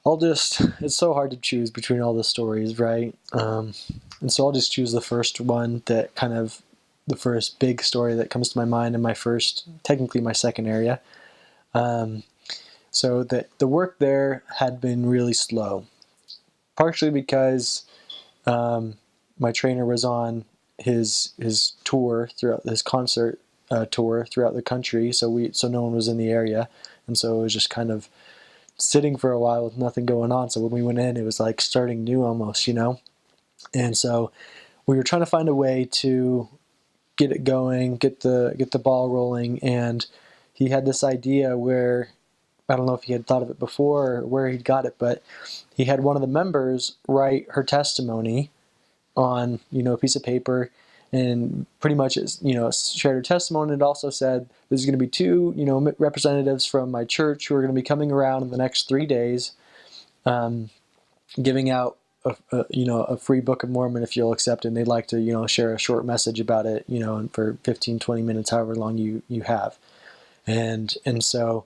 it's so hard to choose between all the stories, right? And so I'll just choose the first one, that kind of the first big story that comes to my mind, and technically my second area. Um, so the work there had been really slow, partially because my trainer was on his tour throughout his concert tour throughout the country, so no one was in the area, and so it was just kind of sitting for a while with nothing going on. So when we went in, it was like starting new almost, And so we were trying to find a way to get it going, get the ball rolling, and he had this idea where, I don't know if he had thought of it before or where he'd got it, but he had one of the members write her testimony on, a piece of paper, and pretty much, shared her testimony. It also said, there's going to be two, representatives from my church who are going to be coming around in the next 3 days, giving out a free Book of Mormon if you'll accept it. And they'd like to, share a short message about it, for 15, 20 minutes, however long you have. And so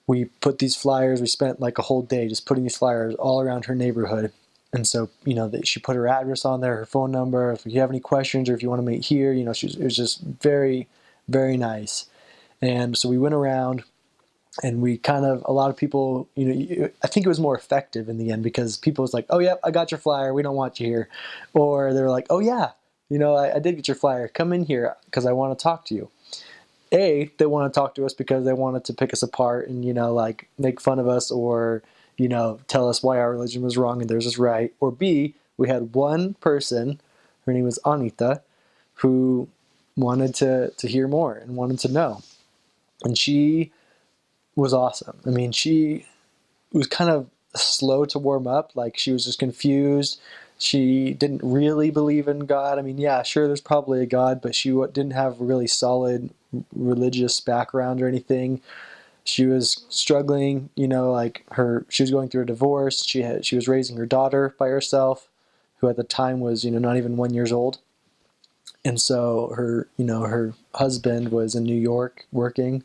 we put these flyers, we spent like a whole day just putting these flyers all around her neighborhood. And so, she put her address on there, her phone number. If you have any questions or if you want to meet here, it was just very, very nice. And so we went around, and a lot of people, I think it was more effective in the end, because people was like, oh, yeah, I got your flyer. We don't want you here. Or they were like, oh, yeah, I did get your flyer. Come in here because I want to talk to you. They want to talk to us because they wanted to pick us apart and, make fun of us, or tell us why our religion was wrong and theirs is right. Or B, we had one person, her name was Anita, who wanted to hear more and wanted to know. And she was awesome. I mean, she was kind of slow to warm up. Like, she was just confused. She didn't really believe in God. I mean, yeah, sure, there's probably a God, but she didn't have a really solid religious background or anything. She was struggling, she was going through a divorce. She was raising her daughter by herself, who at the time was, not even 1 year old. And so her husband was in New York working.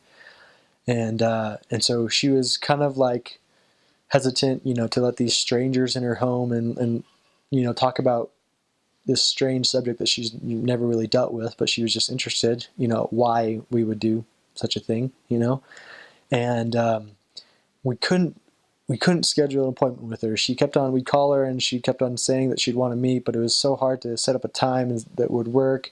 And so she was kind of like hesitant, to let these strangers in her home and talk about this strange subject that she's never really dealt with, but she was just interested, why we would do such a thing, And we couldn't schedule an appointment with her. We'd call her, and she kept on saying that she'd want to meet, but it was so hard to set up a time that would work,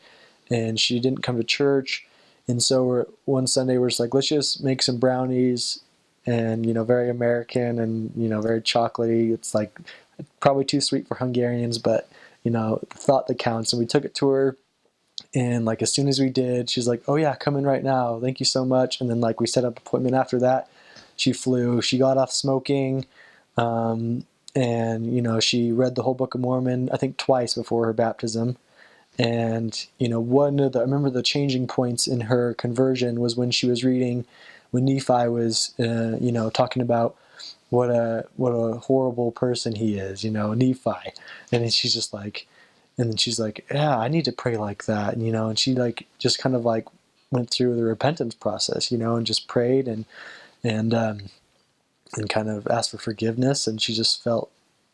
and she didn't come to church. And so one Sunday we're just like, let's just make some brownies, and very American and very chocolatey. It's like probably too sweet for Hungarians, but the thought that counts. And we took it to her, and like as soon as we did, she's like, oh yeah, come in right now, thank you so much. And then like we set up an appointment after that. She got off smoking, and she read the whole Book of Mormon, I think twice before her baptism. And I remember the changing points in her conversion was when she was reading, when Nephi was talking about what a horrible person he is, Nephi. And then she's just like, yeah, I need to pray like that, and she like just kind of like went through the repentance process, and just prayed and kind of asked for forgiveness. And she just felt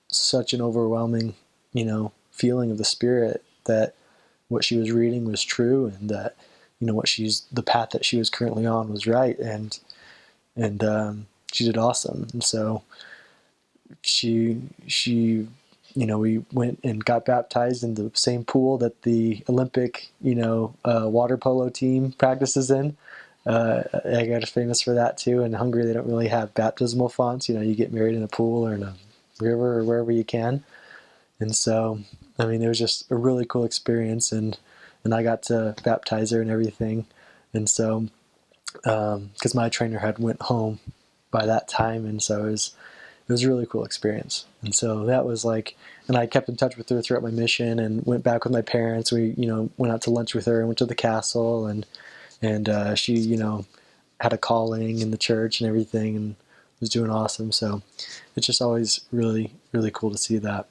such an overwhelming, feeling of the Spirit that what she was reading was true, and that the path that she was currently on was right, and she did awesome. And so she we went and got baptized in the same pool that the Olympic water polo team practices in. I got famous for that too. In Hungary, they don't really have baptismal fonts. You get married in a pool or in a river or wherever you can. And so, I mean, it was just a really cool experience, and I got to baptize her and everything. And so, because my trainer had went home by that time, and so it was a really cool experience. And so that was like, and I kept in touch with her throughout my mission, and went back with my parents. We went out to lunch with her and went to the castle, and she had a calling in the church and everything, and was doing awesome. So it's just always really, really cool to see that.